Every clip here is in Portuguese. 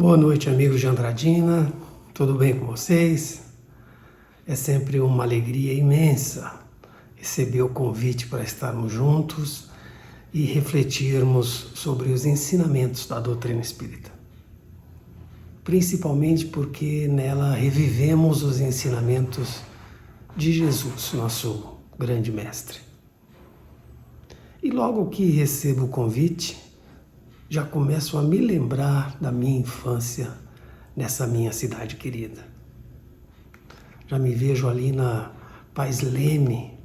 Boa noite, amigos de Andradina, tudo bem com vocês? É sempre uma alegria imensa receber o convite para estarmos juntos e refletirmos sobre os ensinamentos da doutrina espírita. Principalmente porque nela revivemos os ensinamentos de Jesus, nosso grande mestre. E logo que recebo o convite, já começo a me lembrar da minha infância nessa minha cidade querida. Já me vejo ali na Paz Leme,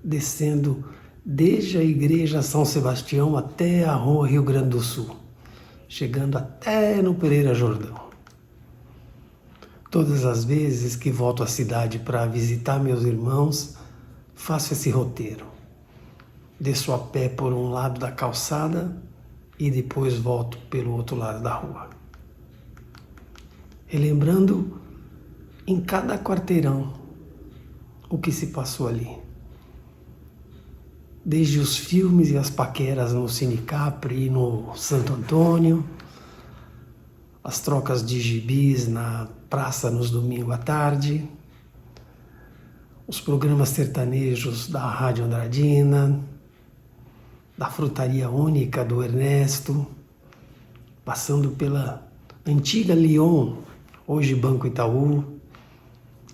descendo desde a Igreja São Sebastião até a Rua Rio Grande do Sul, chegando até no Pereira Jordão. Todas as vezes que volto à cidade para visitar meus irmãos, faço esse roteiro. Desço a pé por um lado da calçada e depois volto pelo outro lado da rua. Relembrando em cada quarteirão o que se passou ali. Desde os filmes e as paqueras no Cine Capri e no Santo Antônio, as trocas de gibis na praça nos domingos à tarde, os programas sertanejos da Rádio Andradina, da Frutaria Única do Ernesto, passando pela antiga Lyon, hoje Banco Itaú,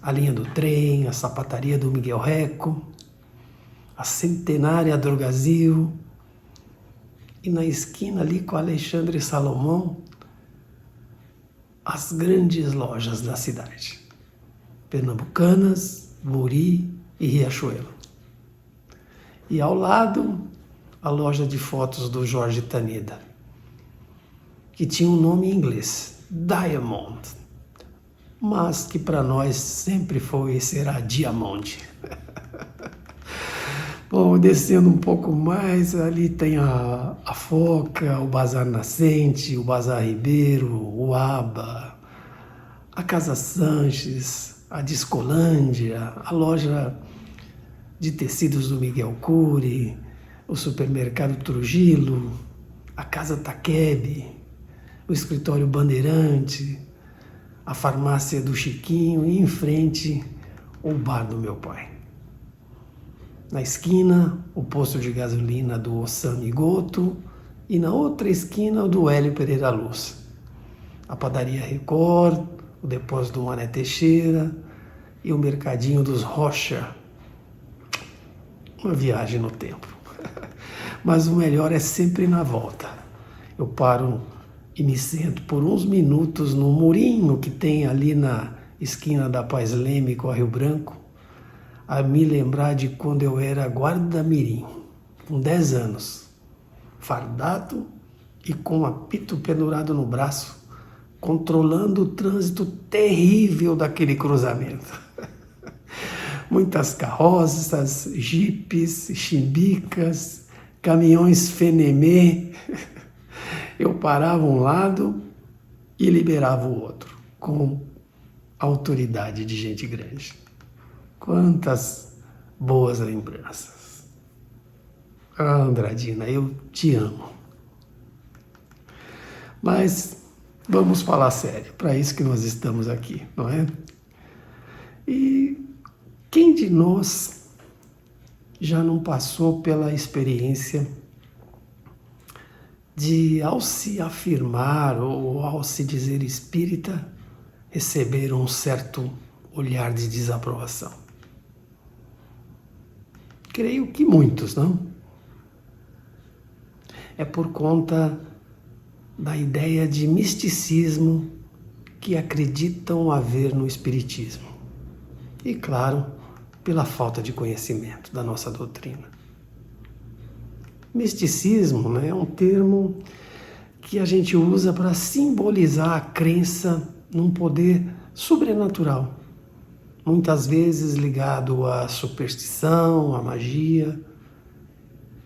a linha do trem, a sapataria do Miguel Reco, a centenária Drogazil, e na esquina ali com Alexandre Salomão, as grandes lojas da cidade, Pernambucanas, Buri e Riachuelo. E ao lado, a loja de fotos do Jorge Taneda, que tinha um nome em inglês, Diamond, mas que para nós sempre foi e será Diamond. Bom, descendo um pouco mais, ali tem a Foca, o Bazar Nascente, o Bazar Ribeiro, o Aba, a Casa Sanches, a Discolândia, a loja de tecidos do Miguel Cury, o supermercado Trujillo, a Casa Taquebe, o escritório Bandeirante, a farmácia do Chiquinho e em frente o bar do meu pai. Na esquina, o posto de gasolina do Ossami Goto e na outra esquina o do Hélio Pereira Luz. A padaria Record, o depósito do Mané Teixeira e o mercadinho dos Rocha. Uma viagem no tempo. Mas o melhor é sempre na volta. Eu paro e me sento por uns minutos no murinho que tem ali na esquina da Paz Leme com a Rio Branco, a me lembrar de quando eu era guarda-mirim, com 10 anos, fardado e com um apito pendurado no braço, controlando o trânsito terrível daquele cruzamento. Muitas carroças, jipes, chimbicas, caminhões Fenemê. Eu parava um lado e liberava o outro, com autoridade de gente grande. Quantas boas lembranças. Ah, Andradina, eu te amo. Mas vamos falar sério, para isso que nós estamos aqui, não é? E quem de nós já não passou pela experiência de, ao se afirmar ou ao se dizer espírita, receber um certo olhar de desaprovação? Creio que muitos, não? É por conta da ideia de misticismo que acreditam haver no espiritismo. E, claro, pela falta de conhecimento da nossa doutrina. Misticismo, né, é um termo que a gente usa para simbolizar a crença num poder sobrenatural, muitas vezes ligado à superstição, à magia,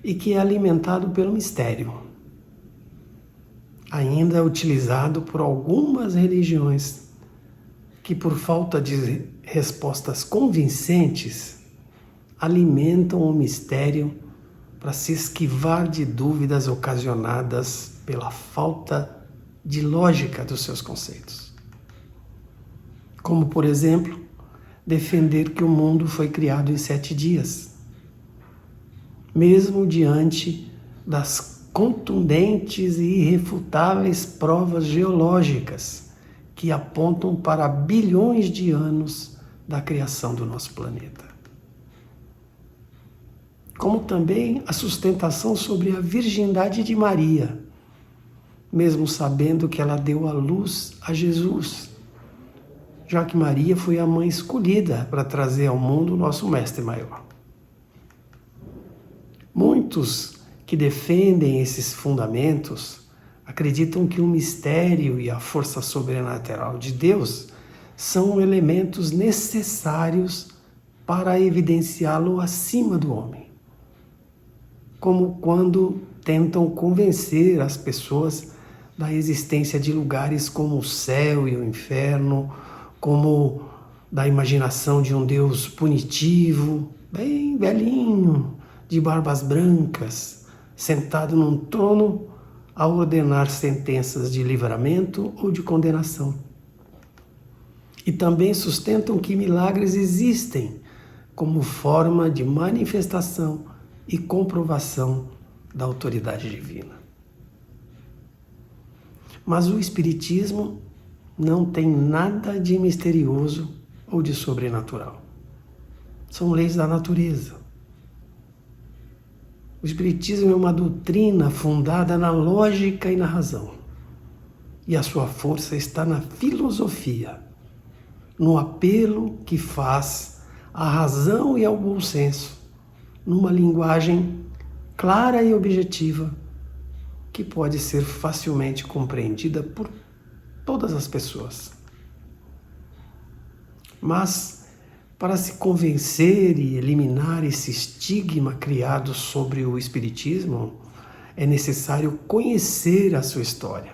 e que é alimentado pelo mistério. Ainda é utilizado por algumas religiões que, por falta de respostas convincentes, alimentam o mistério para se esquivar de dúvidas ocasionadas pela falta de lógica dos seus conceitos. Como, por exemplo, defender que o mundo foi criado em 7 dias, mesmo diante das contundentes e irrefutáveis provas geológicas que apontam para bilhões de anos da criação do nosso planeta. Como também a sustentação sobre a virgindade de Maria, mesmo sabendo que ela deu à luz a Jesus, já que Maria foi a mãe escolhida para trazer ao mundo o nosso Mestre Maior. Muitos que defendem esses fundamentos acreditam que o mistério e a força sobrenatural de Deus são elementos necessários para evidenciá-lo acima do homem. Como quando tentam convencer as pessoas da existência de lugares como o céu e o inferno, como da imaginação de um Deus punitivo, bem velhinho, de barbas brancas, sentado num trono a ordenar sentenças de livramento ou de condenação. E também sustentam que milagres existem como forma de manifestação e comprovação da autoridade divina. Mas o Espiritismo não tem nada de misterioso ou de sobrenatural. São leis da natureza. O Espiritismo é uma doutrina fundada na lógica e na razão. E a sua força está na filosofia, no apelo que faz à razão e ao bom senso, numa linguagem clara e objetiva, que pode ser facilmente compreendida por todas as pessoas. Mas, para se convencer e eliminar esse estigma criado sobre o Espiritismo, é necessário conhecer a sua história,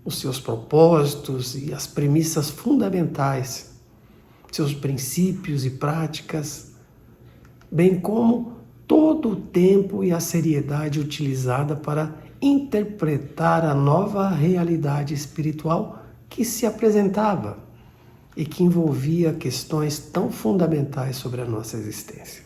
os seus propósitos e as premissas fundamentais, seus princípios e práticas, bem como todo o tempo e a seriedade utilizada para interpretar a nova realidade espiritual que se apresentava e que envolvia questões tão fundamentais sobre a nossa existência.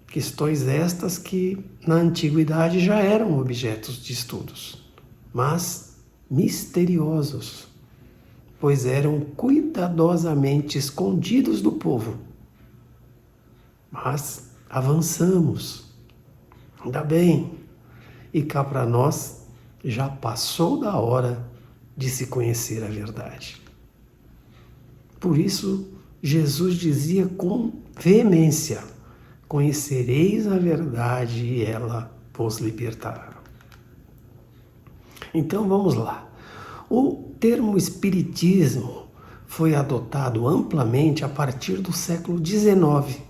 Questões estas que, na antiguidade, já eram objetos de estudos, mas misteriosos, pois eram cuidadosamente escondidos do povo. Mas avançamos, ainda bem, e cá para nós já passou da hora de se conhecer a verdade. Por isso, Jesus dizia com veemência: conhecereis a verdade e ela vos libertará. Então vamos lá. O termo espiritismo foi adotado amplamente a partir do século XIX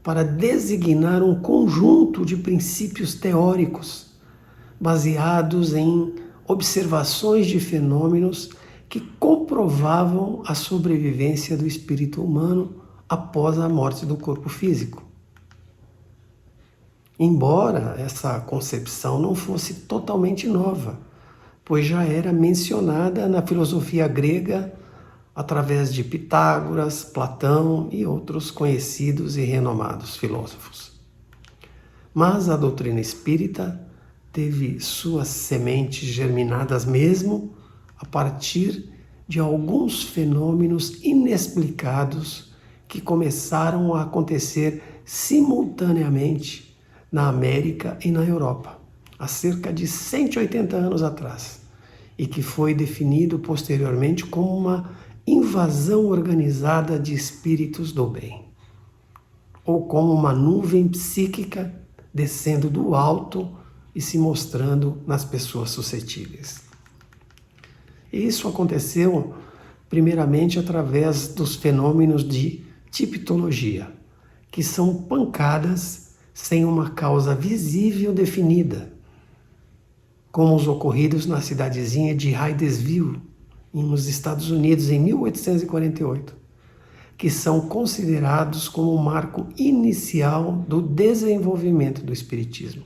para designar um conjunto de princípios teóricos baseados em observações de fenômenos que comprovavam a sobrevivência do espírito humano após a morte do corpo físico. Embora essa concepção não fosse totalmente nova, pois já era mencionada na filosofia grega através de Pitágoras, Platão e outros conhecidos e renomados filósofos. Mas a doutrina espírita teve suas sementes germinadas mesmo a partir de alguns fenômenos inexplicados que começaram a acontecer simultaneamente na América e na Europa, há cerca de 180 anos atrás, e que foi definido posteriormente como uma invasão organizada de espíritos do bem, ou como uma nuvem psíquica descendo do alto e se mostrando nas pessoas suscetíveis. Isso aconteceu primeiramente através dos fenômenos de tipologia, que são pancadas sem uma causa visível definida, como os ocorridos na cidadezinha de Hydesville, nos Estados Unidos, em 1848, que são considerados como o marco inicial do desenvolvimento do espiritismo.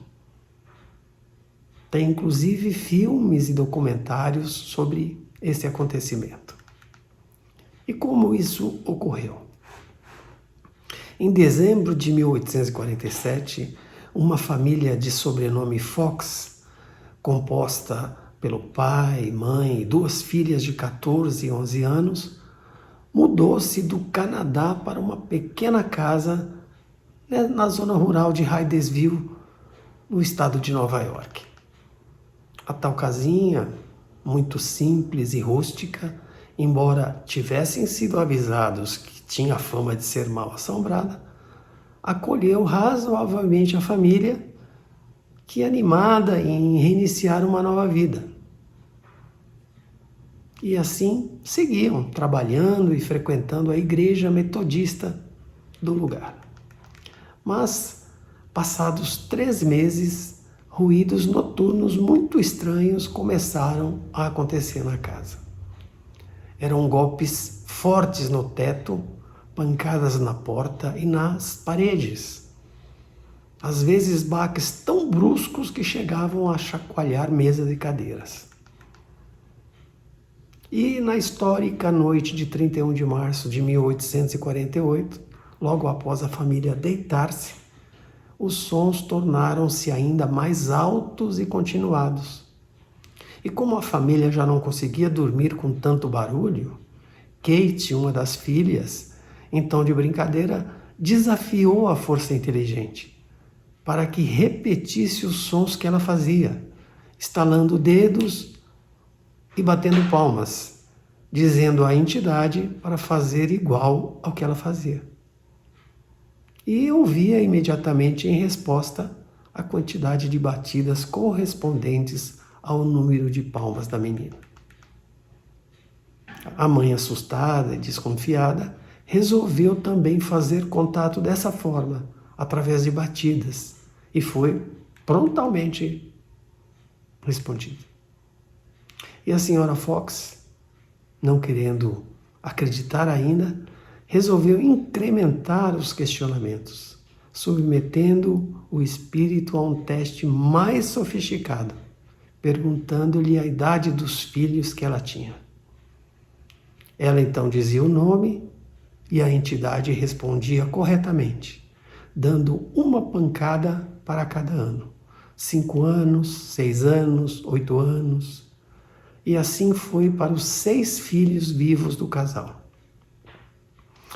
Tem inclusive filmes e documentários sobre esse acontecimento. E como isso ocorreu? Em dezembro de 1847, uma família de sobrenome Fox, composta pelo pai, mãe e duas filhas de 14 e 11 anos, mudou-se do Canadá para uma pequena casa na zona rural de Hydesville, no estado de Nova York. A tal casinha, muito simples e rústica, embora tivessem sido avisados que tinha fama de ser mal assombrada, acolheu razoavelmente a família, que animada em reiniciar uma nova vida. E assim seguiam trabalhando e frequentando a igreja metodista do lugar. Mas, passados 3 meses, ruídos noturnos muito estranhos começaram a acontecer na casa. Eram golpes fortes no teto, pancadas na porta e nas paredes. Às vezes baques tão bruscos que chegavam a chacoalhar mesas e cadeiras. E na histórica noite de 31 de março de 1848, logo após a família deitar-se, os sons tornaram-se ainda mais altos e continuados. E como a família já não conseguia dormir com tanto barulho, Kate, uma das filhas, então de brincadeira, desafiou a força inteligente para que repetisse os sons que ela fazia, estalando dedos e batendo palmas, dizendo à entidade para fazer igual ao que ela fazia. E ouvia imediatamente em resposta a quantidade de batidas correspondentes ao número de palmas da menina. A mãe, assustada e desconfiada, resolveu também fazer contato dessa forma, através de batidas, e foi prontamente respondido. E a senhora Fox, não querendo acreditar ainda, resolveu incrementar os questionamentos, submetendo o espírito a um teste mais sofisticado, perguntando-lhe a idade dos filhos que ela tinha. Ela então dizia o nome e a entidade respondia corretamente, dando uma pancada para cada ano. 5 anos, 6 anos, 8 anos. E assim foi para os 6 filhos vivos do casal.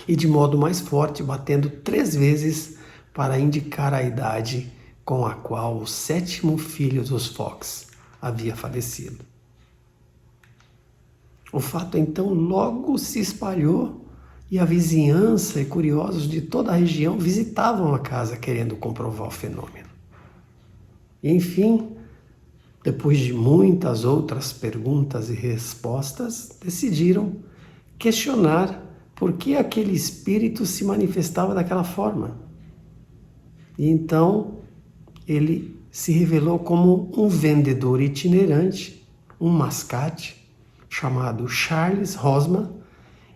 E de modo mais forte, batendo 3 vezes para indicar a idade com a qual o 7º filho dos Fox havia falecido. O fato então logo se espalhou e a vizinhança e curiosos de toda a região visitavam a casa querendo comprovar o fenômeno. E, enfim, depois de muitas outras perguntas e respostas, decidiram questionar por que aquele espírito se manifestava daquela forma. E então ele se revelou como um vendedor itinerante, um mascate, chamado Charles Rosman,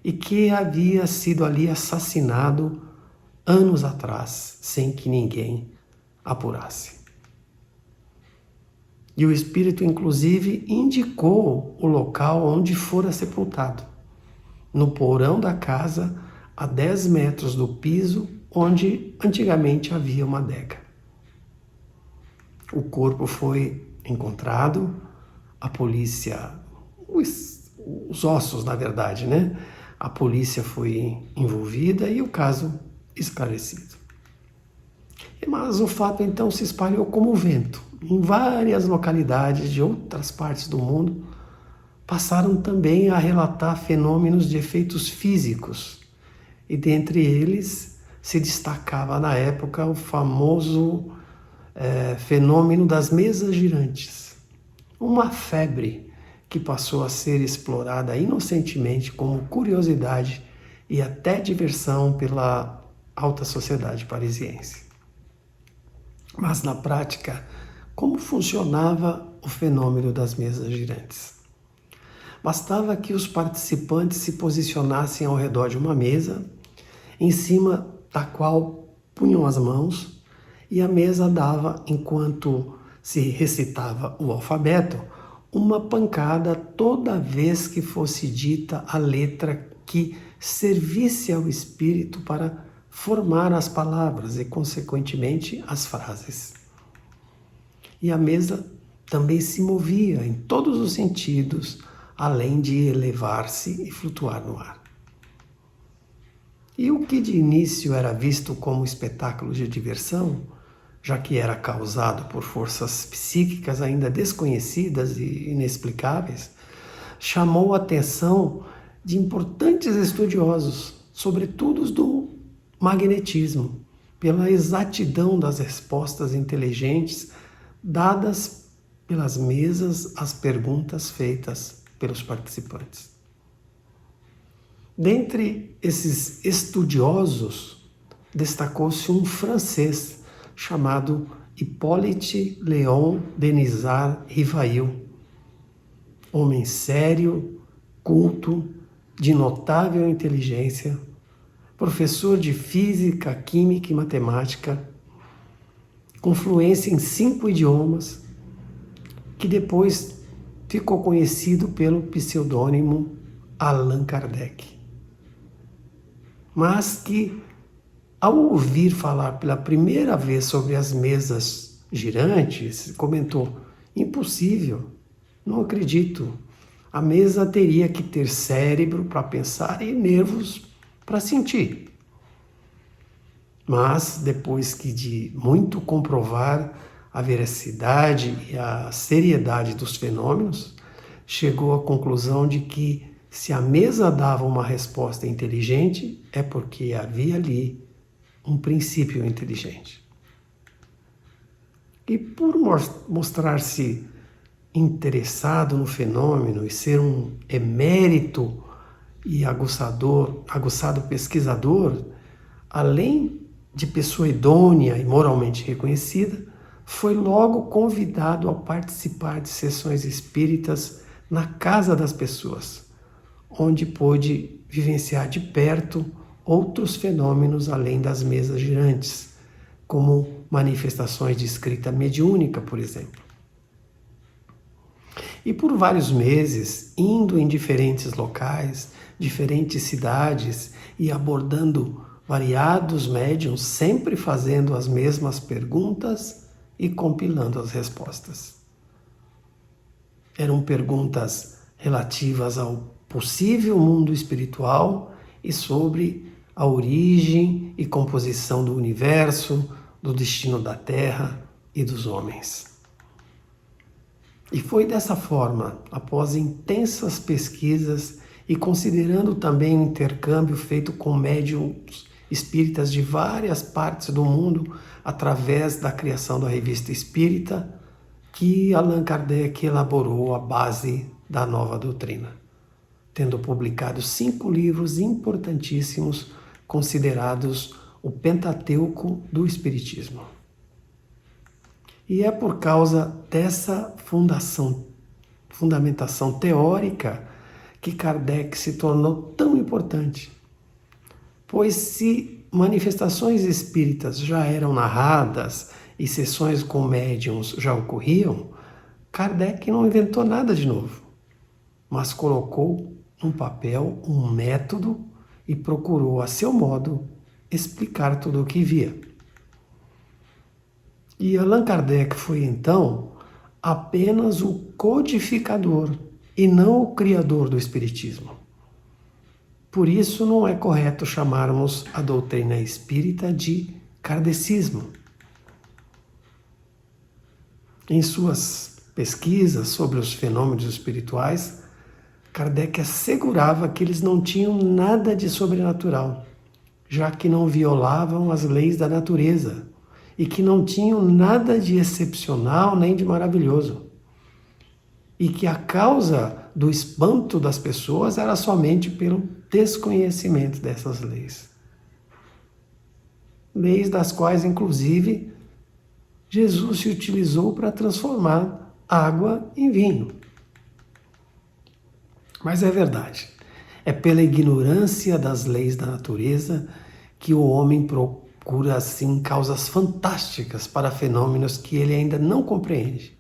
e que havia sido ali assassinado anos atrás, sem que ninguém apurasse. E o espírito, inclusive, indicou o local onde fora sepultado, no porão da casa, a 10 metros do piso, onde antigamente havia uma adega. O corpo foi encontrado, a polícia, os ossos, na verdade, né? A polícia foi envolvida e o caso esclarecido. Mas o fato então se espalhou como o vento. Em várias localidades de outras partes do mundo, passaram também a relatar fenômenos de efeitos físicos. E dentre eles se destacava na época o famoso fenômeno das mesas girantes. Uma febre que passou a ser explorada inocentemente como curiosidade e até diversão pela alta sociedade parisiense. Mas na prática, como funcionava o fenômeno das mesas girantes? Bastava que os participantes se posicionassem ao redor de uma mesa, em cima da qual punham as mãos, e a mesa dava, enquanto se recitava o alfabeto, uma pancada toda vez que fosse dita a letra que servisse ao espírito para formar as palavras e, consequentemente, as frases. E a mesa também se movia em todos os sentidos, além de elevar-se e flutuar no ar. E o que de início era visto como espetáculo de diversão, já que era causado por forças psíquicas ainda desconhecidas e inexplicáveis, chamou a atenção de importantes estudiosos, sobretudo os do magnetismo, pela exatidão das respostas inteligentes dadas pelas mesas às perguntas feitas pelos participantes. Dentre esses estudiosos, destacou-se um francês chamado Hippolyte Léon Denisard Rivail, homem sério, culto, de notável inteligência, professor de física, química e matemática, com fluência em 5 idiomas, que depois ficou conhecido pelo pseudônimo Allan Kardec. Mas que, ao ouvir falar pela primeira vez sobre as mesas girantes, comentou: impossível, não acredito. A mesa teria que ter cérebro para pensar e nervos para sentir. Mas, depois que de muito comprovar a veracidade e a seriedade dos fenômenos, chegou à conclusão de que, se a mesa dava uma resposta inteligente, é porque havia ali um princípio inteligente. E por mostrar-se interessado no fenômeno e ser um emérito e aguçado pesquisador, além de pessoa idônea e moralmente reconhecida, foi logo convidado a participar de sessões espíritas na casa das pessoas, onde pôde vivenciar de perto outros fenômenos além das mesas girantes, como manifestações de escrita mediúnica, por exemplo. E por vários meses, indo em diferentes locais, diferentes cidades e abordando variados médiuns, sempre fazendo as mesmas perguntas e compilando as respostas. Eram perguntas relativas ao possível mundo espiritual e sobre a origem e composição do universo, do destino da Terra e dos homens. E foi dessa forma, após intensas pesquisas e considerando também o intercâmbio feito com médiuns espíritas de várias partes do mundo através da criação da Revista Espírita, que Allan Kardec elaborou a base da nova doutrina, tendo publicado 5 livros importantíssimos considerados o Pentateuco do Espiritismo. E é por causa dessa fundamentação teórica que Kardec se tornou tão importante. Pois se manifestações espíritas já eram narradas e sessões com médiuns já ocorriam, Kardec não inventou nada de novo, mas colocou no papel um método e procurou, a seu modo, explicar tudo o que via. E Allan Kardec foi, então, apenas o codificador e não o criador do Espiritismo. Por isso não é correto chamarmos a doutrina espírita de kardecismo. Em suas pesquisas sobre os fenômenos espirituais, Kardec assegurava que eles não tinham nada de sobrenatural, já que não violavam as leis da natureza e que não tinham nada de excepcional nem de maravilhoso, e que a causa do espanto das pessoas era somente pelo desconhecimento dessas leis. Leis das quais, inclusive, Jesus se utilizou para transformar água em vinho. Mas é verdade, é pela ignorância das leis da natureza que o homem procura procura assim causas fantásticas para fenômenos que ele ainda não compreende.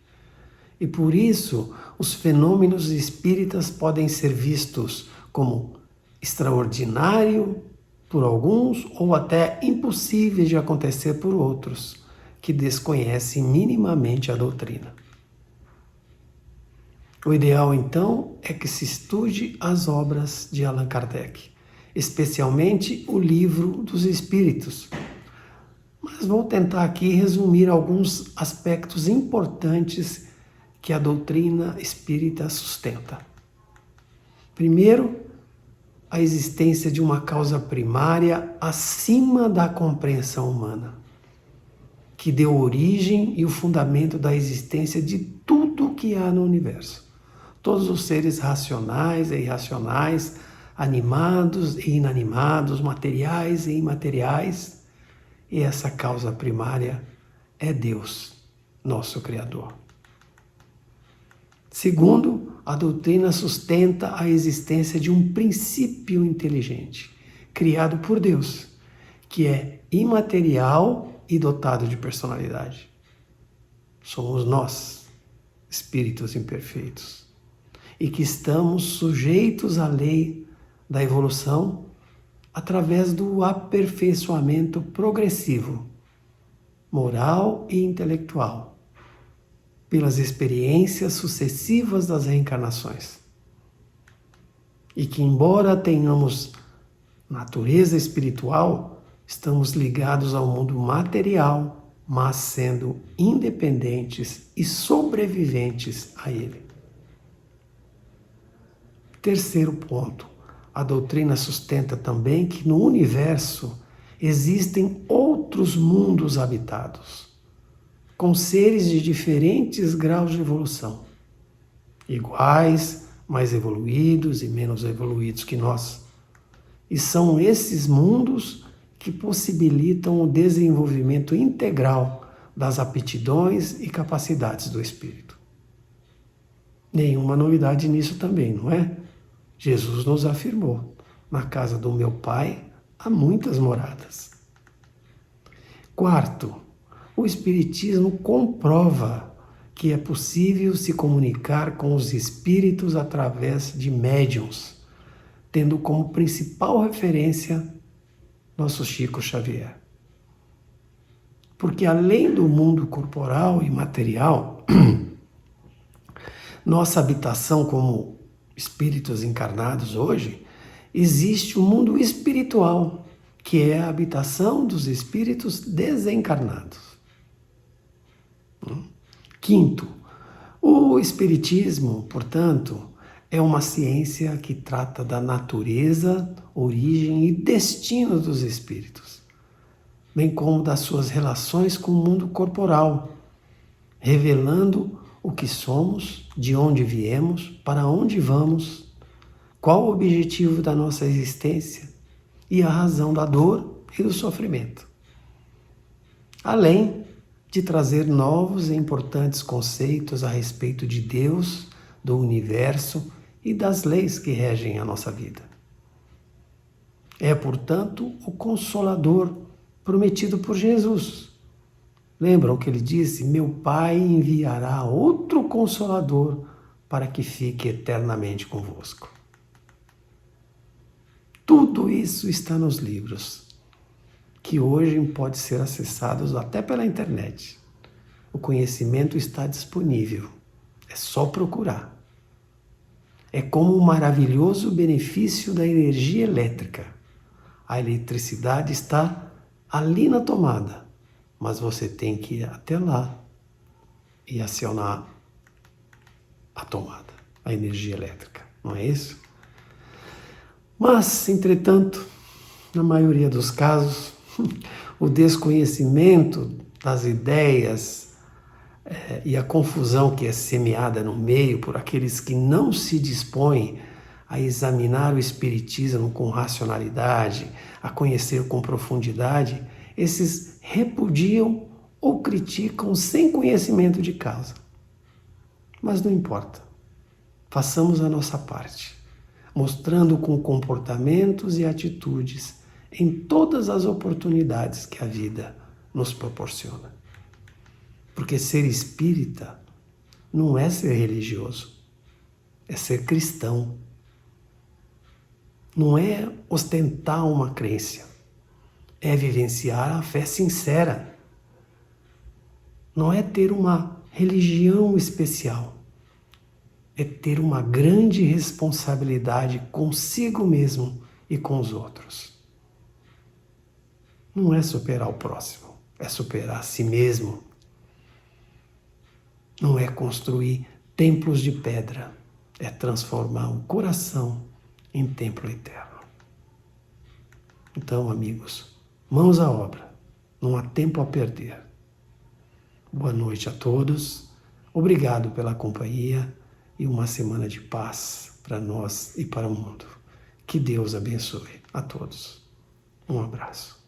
E por isso, os fenômenos espíritas podem ser vistos como extraordinário por alguns ou até impossíveis de acontecer por outros, que desconhecem minimamente a doutrina. O ideal, então, é que se estude as obras de Allan Kardec, especialmente o Livro dos Espíritos. Mas vou tentar aqui resumir alguns aspectos importantes que a doutrina espírita sustenta. Primeiro, a existência de uma causa primária acima da compreensão humana, que deu origem e o fundamento da existência de tudo o que há no universo. Todos os seres racionais e irracionais, animados e inanimados, materiais e imateriais, e essa causa primária é Deus, nosso Criador. Segundo, a doutrina sustenta a existência de um princípio inteligente, criado por Deus, que é imaterial e dotado de personalidade. Somos nós, espíritos imperfeitos, e que estamos sujeitos à lei da evolução através do aperfeiçoamento progressivo, moral e intelectual, pelas experiências sucessivas das reencarnações. E que, embora tenhamos natureza espiritual, estamos ligados ao mundo material, mas sendo independentes e sobreviventes a ele. Terceiro ponto, a doutrina sustenta também que no universo existem outros mundos habitados, com seres de diferentes graus de evolução, iguais, mais evoluídos e menos evoluídos que nós. E são esses mundos que possibilitam o desenvolvimento integral das aptidões e capacidades do espírito. Nenhuma novidade nisso também, não é? Jesus nos afirmou: na casa do meu Pai há muitas moradas. Quarto, o Espiritismo comprova que é possível se comunicar com os espíritos através de médiuns, tendo como principal referência nosso Chico Xavier. Porque além do mundo corporal e material, nossa habitação como espíritos encarnados hoje, existe o mundo espiritual, que é a habitação dos espíritos desencarnados. Quinto, o Espiritismo, portanto, é uma ciência que trata da natureza, origem e destino dos espíritos, bem como das suas relações com o mundo corporal, revelando o que somos, de onde viemos, para onde vamos, qual o objetivo da nossa existência e a razão da dor e do sofrimento. Além de trazer novos e importantes conceitos a respeito de Deus, do universo e das leis que regem a nossa vida. É, portanto, o Consolador prometido por Jesus. Lembram que ele disse: meu Pai enviará outro Consolador para que fique eternamente convosco. Tudo isso está nos livros, que hoje podem ser acessados até pela internet. O conhecimento está disponível, é só procurar. É como o maravilhoso benefício da energia elétrica. A eletricidade está ali na tomada, mas você tem que ir até lá e acionar a tomada, a energia elétrica, não é isso? Mas, entretanto, na maioria dos casos, o desconhecimento das ideias e a confusão que é semeada no meio por aqueles que não se dispõem a examinar o Espiritismo com racionalidade, a conhecer com profundidade, esses repudiam ou criticam sem conhecimento de causa. Mas não importa. Façamos a nossa parte, mostrando com comportamentos e atitudes em todas as oportunidades que a vida nos proporciona. Porque ser espírita não é ser religioso, é ser cristão. Não é ostentar uma crença, é vivenciar a fé sincera. Não é ter uma religião especial, é ter uma grande responsabilidade consigo mesmo e com os outros. Não é superar o próximo, é superar a si mesmo. Não é construir templos de pedra, é transformar um coração em templo eterno. Então, amigos, mãos à obra, não há tempo a perder. Boa noite a todos, obrigado pela companhia e uma semana de paz para nós e para o mundo. Que Deus abençoe a todos. Um abraço.